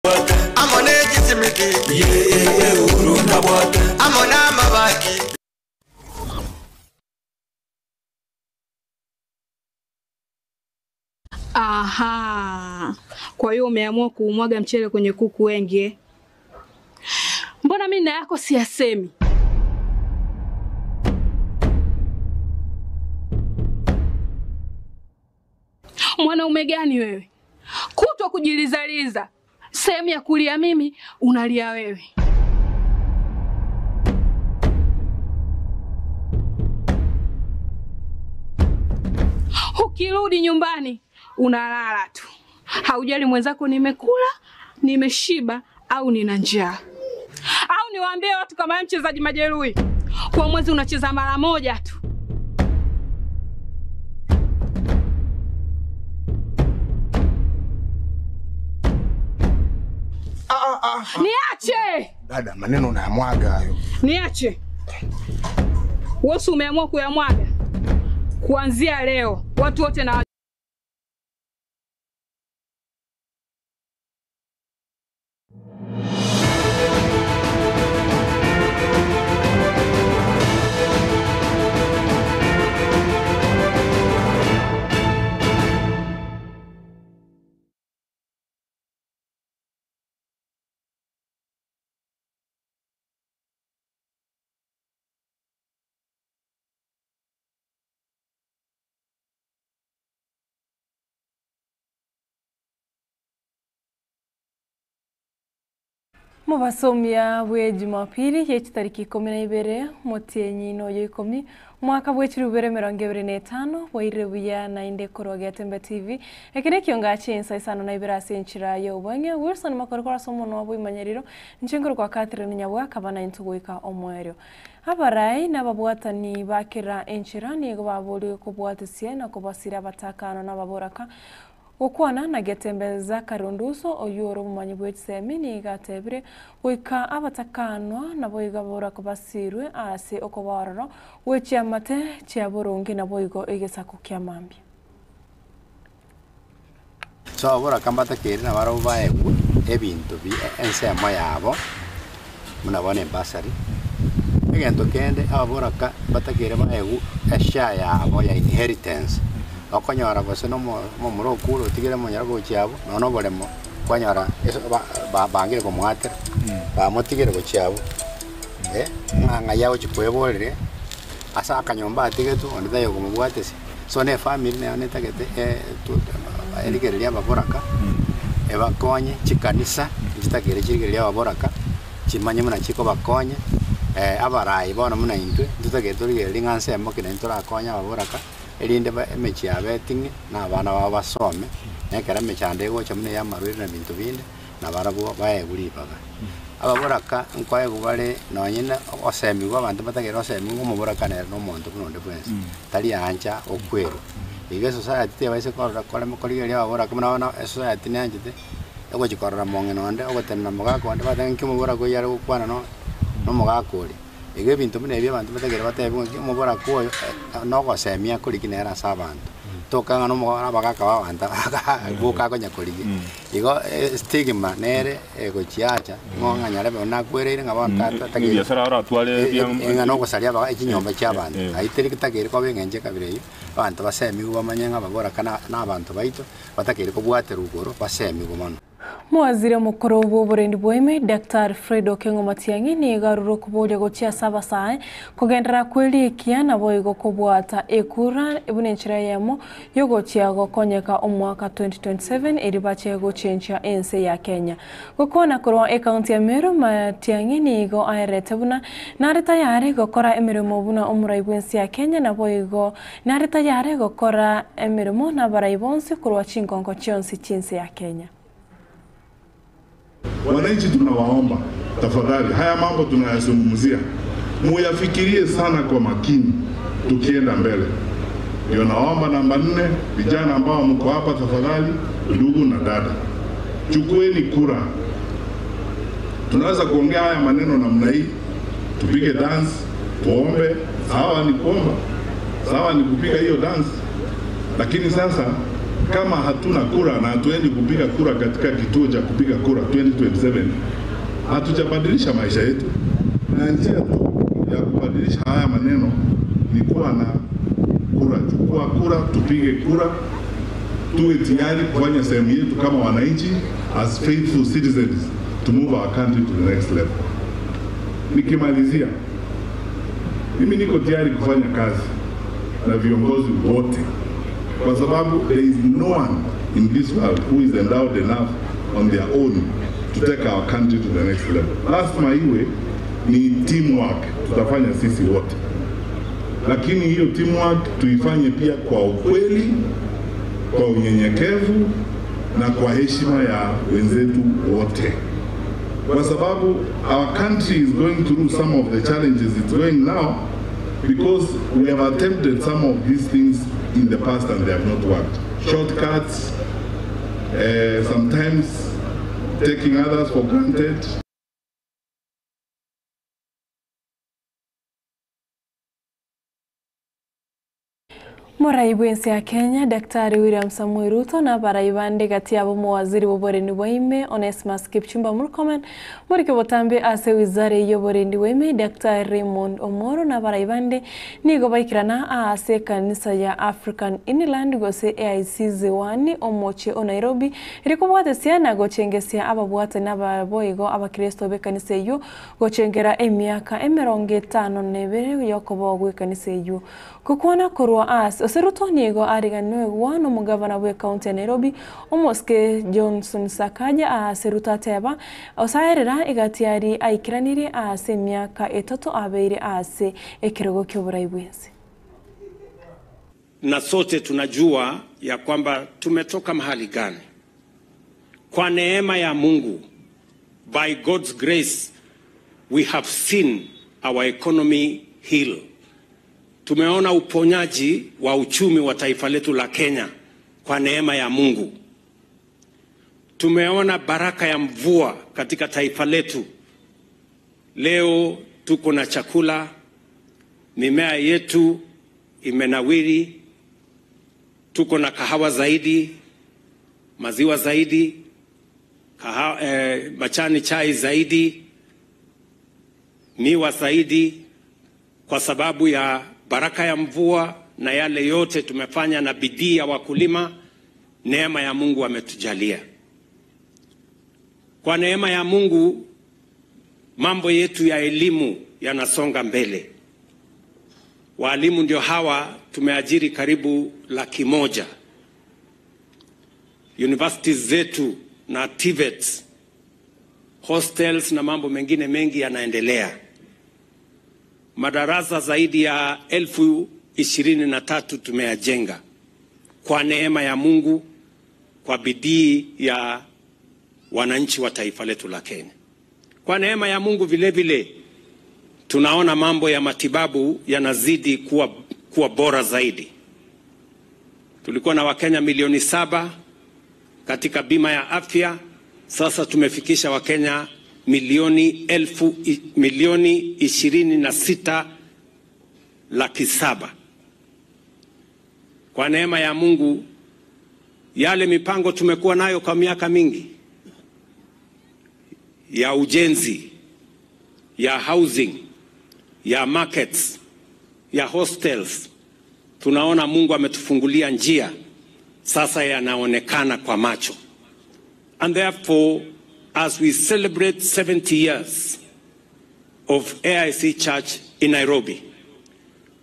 Amone jisimiki ye urunda bwate amona mabaki. Aha. Kwa hiyo umeamua kuumwaga mchele kwenye kuku wengi. Mbona mimi na yako siyasemi? Mwanaume gani wewe? Kutwa kujilizaliza. Sehemu ya kulia mimi, unalia wewe. Ukirudi nyumbani, unalala tu. Haujali mwenzako nimekula, nimeshiba au nina njaa. Au niwaambie watu kama wewe mchezaji majeruhi. Kwa mwezi unacheza mara moja tu. Niache! Dada, maneno unayamwaga hayo. Niache. Wewe umeamua kuyamwaga. Kuanzia leo, watu wote na Mubasomya bwe Jumapili yechi tariki 12 Mutenyi no yikomi mwaka bwe 2025 waire buya na inde koroge Tembe TV ekine kionga chensa isano na ibira senchira yo bwange Wilson makorokora somo no bwo imanyeriro nchengero kwa Catherine Nyabwa kabana intugoika omweryo abarai n'ababwatani bakira enchira nigo babuli kubwatisia na kubasira batakano n'ababoraka Okwana na getembeza karunduso oyoro mumanyi bwetsemi ni gatebire wika abatakanwa na boiga bora kubasirwe ase okobararo wechiamate chiaborongi na boigo egesako kyamambi so bora kambata keri na baro bae ebintu bi ensema yabo munabone basari egento kende abora ka batakere bae esha yabo ya inheritance akonyara bose no mumuro kulo tigere munyara go cyabo no bolemo kwanyara bangire ko mwatera ba motigere go cyabo nga yawo chikwebole asa akanyomba atigetu onda yo kumubwatese so ne family ne tagete eligere lya baboraka ebakonye chikanisa kitagere chigere lya baboraka chimanye muna chiko bakonye abarayi bona muna intwe tutagete ligere linganse mokine ntora konya baboraka elinde ba emechi abetingi na abana baba basome nekera mechande go chamune ya marwiri na bintu binde na barabo bae bulipaga ababoraka nkwaye gubale nonyine osemigwa abantu batagera osemigwa muboraka no muntu kunonde bwense tali anja okweru ige society te baise korora kole mukoliga lya ababoraka muna society nanjite ego chikorora monge nonde ogotenna mugako ande batangi muboraka yari ukwana no mugakoli ege bintu bine bya abantu batagera batebwe mubora ko no gosemia kurikinera sabantu tokanga no mugara bagaka babanta buka ko nyakoligi igo stigma nere ego chiacha ngonga nyare bona kwerere ngabanta tagera biashara ora twale bya no gosalia baga ikinyomba cy'abantu ayiteri kitagere ko bengenje kabire abantu basemi ubamanya babora kana n'abantu baito batakere ko bwate rugoro basemi gumano Mwaziri mukuru w'uburendi bweme Dr. Fredo Kengo Matiang'i ni garuro kuboja gochia saba sae kugendera kwelikia na boigo kubwata ekura ebunenchira yemo yogochia gokonyeka omwaka 2027 eribache gochencha ense ya Kenya gokona kurwa akaunti ya Meru Matiang'i ni go airete buna nareta yare gokora emirimo buna omuraibwensi ya Kenya na boigo nareta yare gokora emirimo na baraibonsi kurwa chingongo chionsi chinse ya Kenya. Wananchi tunawaomba tafadhali, haya mambo tunayazungumzia muyafikirie sana kwa makini tukienda mbele. Ndio naomba namba 4, vijana ambao mko hapa tafadhali, ndugu na dada, chukueni kura. Tunaweza kuongea haya maneno namna hii, tupige dance, tuombe, sawa ni kuomba, sawa ni kupiga hiyo dance. Lakini sasa kama hatuna kura na hatuendi kupiga kura katika kituo cha kupiga kura 2027, hatujabadilisha maisha yetu. Na njia tu ya kubadilisha haya maneno ni kuwa na kura. Chukua kura, tupige kura, tuwe tayari kufanya sehemu yetu kama wananchi, as faithful citizens, to move our country to the next level. Nikimalizia, mimi niko tayari kufanya kazi na viongozi wote, kwa sababu there is no one in this world who is endowed enough on their own to take our country to the next level. Lazima iwe ni teamwork, tutafanya sisi wote, lakini hiyo teamwork tuifanye pia kwa ukweli, kwa unyenyekevu na kwa heshima ya wenzetu wote, kwa sababu our country is going through some of the challenges it's going now because we have attempted some of these things in the past and they have not worked. Shortcuts, sometimes taking others for granted. Muraibu ensi ya Kenya, Daktari William Samoei Ruto na baraibande kati yabo mawaziri w'oboreni bwaime Onesmus Kipchumba Murkomen murike botambe ase wizare y'oboreni bwaime Daktari Raymond Omoro na baraibande nigo baikirana ase kanisa ya African Inland gose AIC Zewani omoche o Nairobi irikobwatesia na gochengesia ababwate n'ababoigo abakristo be kanisa yo gochengera emiaka 52 yokobo kanisa yo kukwana korwa as oseruto nigo ariganwe wano mugavana we county Nairobi omoske Johnson Sakaja aseruta teba osaerera igatiari aikiranire ase miaka etoto abeire ase ekirogo ky'oburayibwensi. Na sote tunajua ya kwamba tumetoka mahali gani. Kwa neema ya Mungu, by God's grace, we have seen our economy heal. Tumeona uponyaji wa uchumi wa taifa letu la Kenya kwa neema ya Mungu. Tumeona baraka ya mvua katika taifa letu. Leo tuko na chakula, mimea yetu imenawiri, tuko na kahawa zaidi, maziwa zaidi, majani chai zaidi, miwa zaidi, kwa sababu ya baraka ya mvua na yale yote tumefanya na bidii ya wakulima. Neema ya Mungu ametujalia. Kwa neema ya Mungu, mambo yetu ya elimu yanasonga mbele. Walimu ndio hawa, tumeajiri karibu 100,000. Universities zetu na TVETs, hostels na mambo mengine mengi yanaendelea. Madarasa zaidi ya 23,000 tumeyajenga kwa neema ya Mungu, kwa bidii ya wananchi wa taifa letu la Kenya. Kwa neema ya Mungu vile vile tunaona mambo ya matibabu yanazidi kuwa bora zaidi. Tulikuwa na Wakenya milioni 7 katika bima ya afya, sasa tumefikisha Wakenya milioni 26,700,000. Kwa neema ya Mungu, yale mipango tumekuwa nayo kwa miaka mingi ya ujenzi, ya housing, ya markets, ya hostels, tunaona Mungu ametufungulia njia, sasa yanaonekana kwa macho. And therefore, as we celebrate 70 years of AIC Church in Nairobi,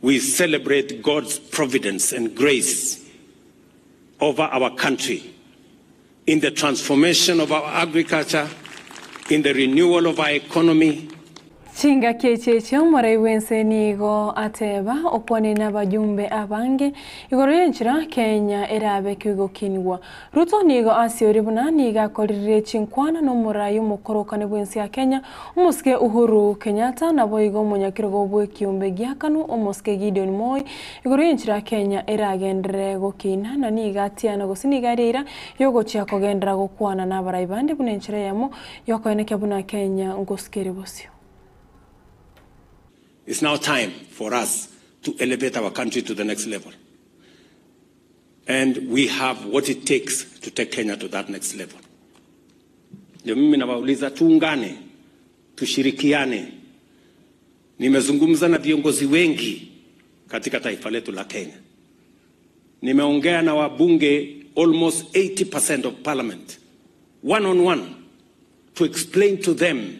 we celebrate God's providence and grace over our country, in the transformation of our agriculture, in the renewal of our economy. Chinga kecheche muraiwense nigo ateba opone n'abajumbe abange igoro yenchira Kenya erabe kwigokinwa. Ruto nigo asioribuna niga korire chinkwana no murayo mukorokane bwensi ya Kenya umuske Uhuru Kenyatta nabo igo munyakirogo bwe kiumbe gyakanu umuske Gideon Moi igoro yenchira Kenya eragendere gokina na niga tiana gosinigarira yogo chiako gendera gokwana n'abaraibande bunenchira yamo yokoeneke buna Kenya ngoskere bosio. It's now time for us to elevate our country to the next level. and we have what it takes to take Kenya to that next level. Ndio mimi nawauliza tuungane, tushirikiane. Nimezungumza na viongozi wengi katika taifa letu la Kenya. Nimeongea na wabunge almost 80% of parliament, one on one, to explain to them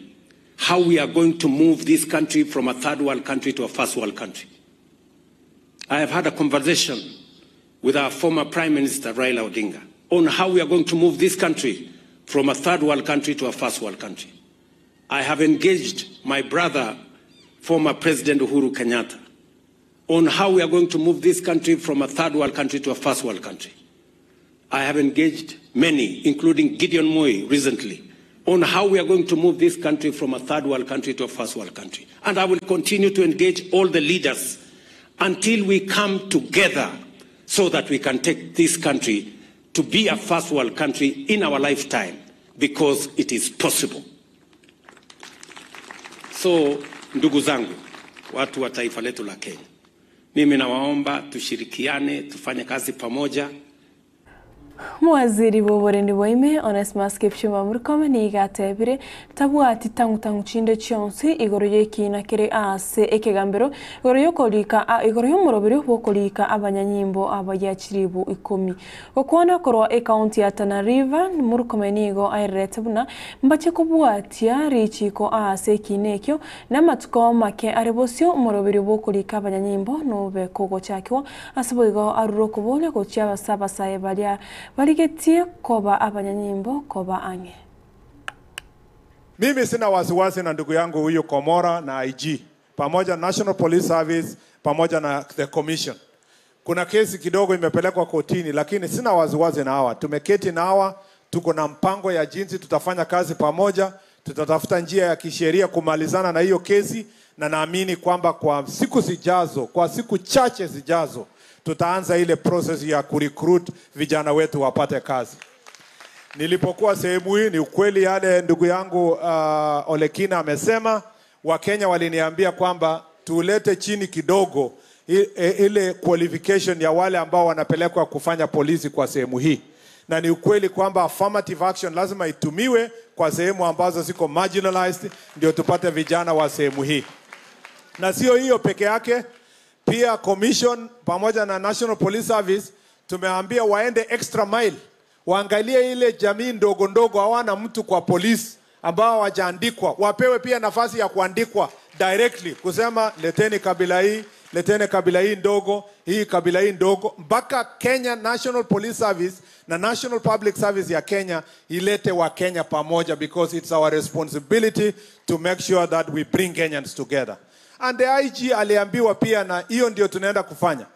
how we are going to move this country from a third world country to a first world country. I have had a conversation with our former Prime Minister Raila Odinga on how we are going to move this country from a third world country to a first world country. I have engaged my brother, former President Uhuru Kenyatta, on how we are going to move this country from a third world country to a first world country. I have engaged many, including Gideon Moi recently, on how we are going to move this country from a third world country to a first world country. And I will continue to engage all the leaders until we come together so that we can take this country to be a first world country in our lifetime, because it is possible. So, ndugu zangu, watu wa taifa letu la Kenya, mimi nawaomba tushirikiane, tufanye kazi pamoja. Mwaziri w'uburendi bw'ime Onesmus Kipchumba Murkomen nigatebire tabwati tangu chinde chonsi igoro yekina kere ase ekegambero igoro yokolika igoro y'umurobero bokolika abanyanyimbo abayachiribu 10 okwana korwa county ya Tana River Murkomen nigo airetebuna mbache kubwatia richiko ase kinekyo namatuko make arebosyo umurobero bokolika abanyanyimbo no bekogo chakyo asiboigo aruro kubole gochya basaba saye baligetie koba abanyanyimbo koba ange. Mimi sina wasiwasi na ndugu yangu huyu Komora na IG pamoja National Police Service pamoja na the Commission. Kuna kesi kidogo imepelekwa kotini, lakini sina wasiwasi na hawa. Tumeketi na hawa, tuko na mpango ya jinsi tutafanya kazi pamoja, tutatafuta njia ya kisheria kumalizana na hiyo kesi, na naamini kwamba kwa siku zijazo, kwa siku chache zijazo, tutaanza ile process ya kurecruit vijana wetu wapate kazi. Nilipokuwa sehemu hii, ni ukweli yale ndugu yangu Olekina amesema, Wakenya waliniambia kwamba tulete chini kidogo ile qualification ya wale ambao wanapelekwa kufanya polisi kwa sehemu hii. Na ni ukweli kwamba affirmative action lazima itumiwe kwa sehemu ambazo ziko marginalized, ndio tupate vijana wa sehemu hii. Na sio hiyo peke yake, pia Commission pamoja na National Police Service tumeambia waende extra mile, waangalie ile jamii ndogo ndogo hawana mtu kwa polisi ambao hawajaandikwa, wapewe pia nafasi ya kuandikwa directly, kusema leteni kabila hii ndogo, hii kabila hii ndogo, mpaka Kenya National Police Service na National Public Service ya Kenya ilete wa Kenya pamoja, because it's our responsibility to make sure that we bring Kenyans together. And the IG aliambiwa pia, na hiyo ndio tunaenda kufanya.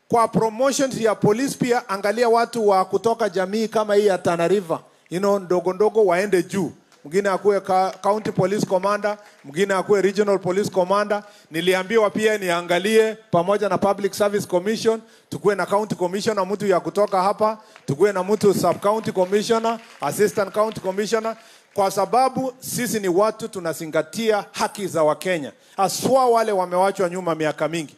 Kwa promotions ya police pia, angalia watu wa kutoka jamii kama hii ya Tana River, ndogo ndogo waende juu. Mwingine akuwe county police commander, mwingine akuwe regional police commander. Niliambiwa pia niangalie pamoja na Public Service Commission, tukuwe na county commissioner mtu ya kutoka hapa, tukuwe na mtu sub county commissioner, assistant county commissioner, kwa sababu sisi ni watu tunazingatia haki za Wakenya, aswa wale wamewachwa nyuma miaka mingi.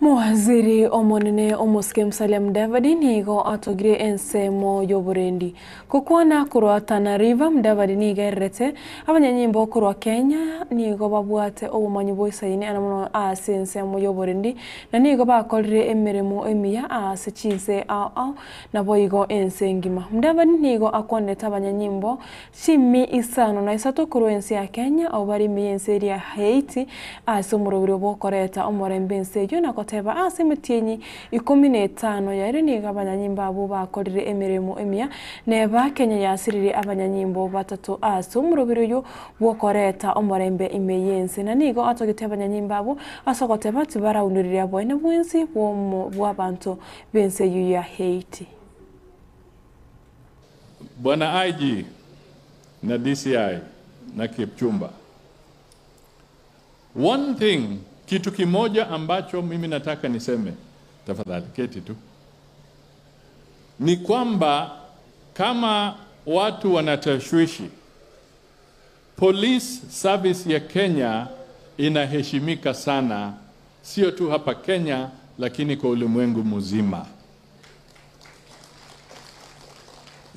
Mwaziri omonene omoske Musalia Mudavadi nigo atogire ensemo yoburendi kukwana kurwa Tana River. Mudavadi niga erete abanyanyimbo kurwa Kenya nigo babwate obumanyi bwoisaine anamuno ase ensemo yoburendi, na nigo bakolire emirimo emiya ase chinse ao na boigo ensengima. Mudavadi nigo akoneta abanyanyimbo chimi isano na isato kurwa ensi ya Kenya obari miyense ya Haiti ase omurobiro bokoreta omorembe enseyo na teba ase metienyi 15 yaire niga abanyanyimbo abo bakorire emirimo emia neba Kenya yasirire abanyanyimbo batatu ase omurobiro yo bokoreta omorembe imeyense, na nigo atogite abanyanyimbo abo asogoteba tibaraunirira bwene bwensi bw'abantu bense yu ya Haiti. Bwana IG na DCI na Kipchumba, one thing, kitu kimoja ambacho mimi nataka niseme, tafadhali keti tu, ni kwamba kama watu wanatashwishi, police service ya Kenya inaheshimika sana, sio tu hapa Kenya lakini kwa ulimwengu mzima.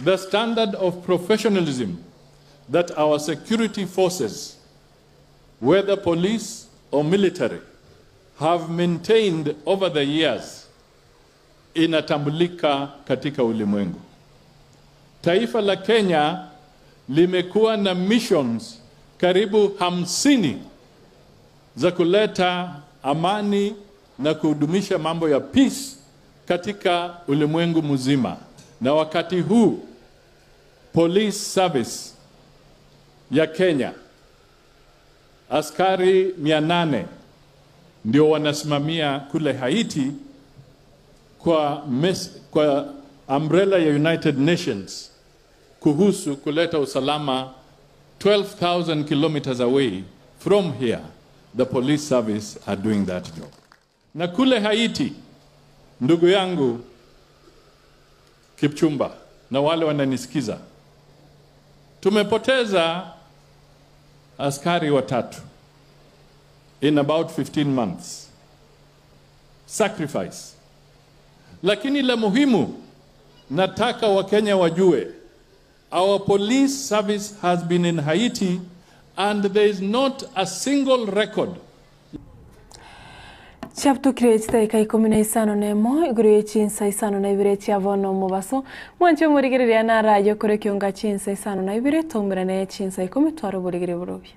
the standard of professionalism that our security forces, whether police or military, have maintained over the years inatambulika katika ulimwengu. Taifa la Kenya limekuwa na missions karibu 50 za kuleta amani na kudumisha mambo ya peace katika ulimwengu mzima. Na wakati huu police service ya Kenya, askari 800 ndio wanasimamia kule Haiti kwa umbrella ya United Nations kuhusu kuleta usalama 12,000 kilometers away from here. The police service are doing that job. Na kule Haiti, ndugu yangu Kipchumba na wale wananisikiza, tumepoteza askari 3 in about 15 months. Sacrifice. Lakini la muhimu, nataka Wakenya wajue, our police service has been in Haiti and there is not a single record. Chapto creates kai komina isano nemo iguru chinsa isano na ibire chiavono mubaso mwanche murigere na radio kore kyonga chinsa isano na ibire tomira ne chinsa ikomitwaro burigere burobi.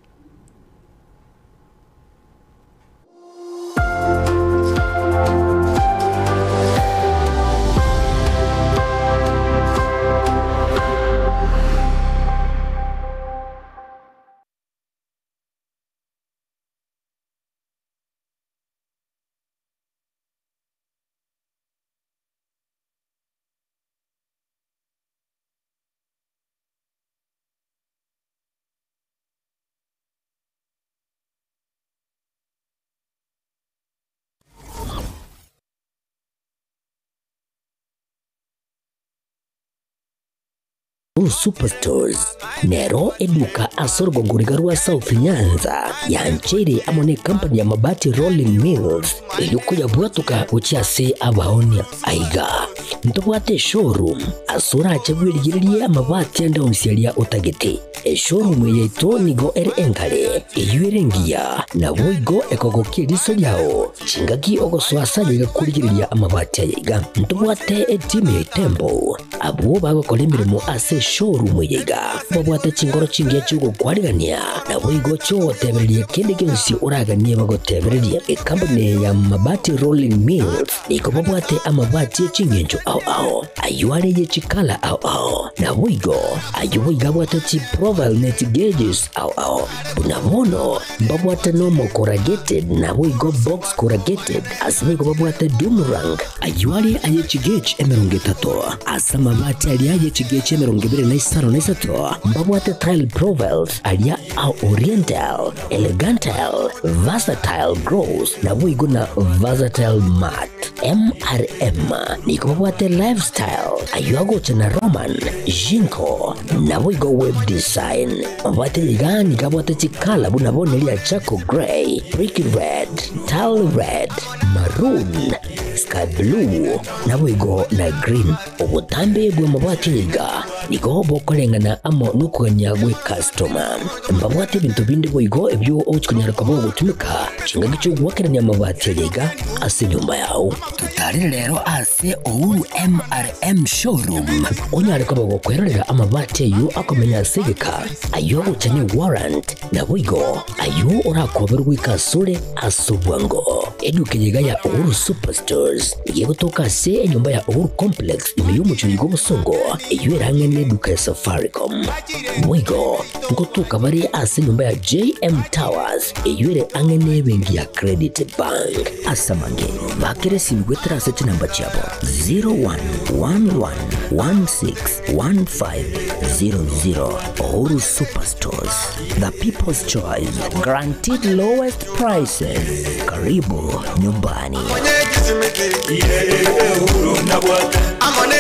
Superstores Nero eduka asorgo ngurigarua South Nyanza ya Nchere amone company ya mabati Rolling Mills yuko ya bwatuka uchiase abaonia aiga ntobwate showroom asura achebwirigiriye amabati anda onsialia utagete showroom yeto nigo enkale eyuerengia na boigo ekogokiriso yao chingaki ogoswasa yiga kurigiriya amabati aiga ntobwate team tempo abo bagokolemirimo ase showroom yiga babwate chingoro chingia chugo kwarigania na boigo cho tebererie kende kensi uraganie bagotebererie company ya mabati Rolling Mills niko babwate amabati chingenjo au ayuare ye chikala au na boigo ayuiga bwate chi profile net gauges au unamono babwate normal corrugated na boigo box corrugated asime babwate Dumarang ayuare aye chigage emerongetato asama bati ali aye chigage emerongebe na isaro na isato babwate tile profiles alia au oriental elegantal versatile gross na boigo na versatile mat MRM niko babwate lifestyle ayuago chana Roman Jinko na boigo web design babwate ligani kabwate chikala bunabone lia chako gray brick red tile red maroon sky blue na boigo na green obutambe bwe mabwate liga niko bokolengana amo nukuganyagwe customer mbabwate bintu bindi boigo ebyo ochkunyara kabo gutumika chinga gicho gwakeranya mabwate liga ase nyumba yao tutari rero ase ouru MRM showroom onyare kabo gokwerera amabwate yu akomenya segeka ayo uchanye warrant na boigo ayo urakoberwa kasure asubwango eduke yiga ya Ouru Superstores yego toka se enyumba ya Ouru Complex imiyumucho yigo busongo eyerange neduka ya Safaricom boigo ngotuka bari ase nyumba ya JM Towers eyere ange nebengi ya Credit Bank asamange bakere simgwetera se namba chabo 0111161500 Ouru Superstores, the people's choice, guaranteed lowest prices. Karibu nyumbani. Amone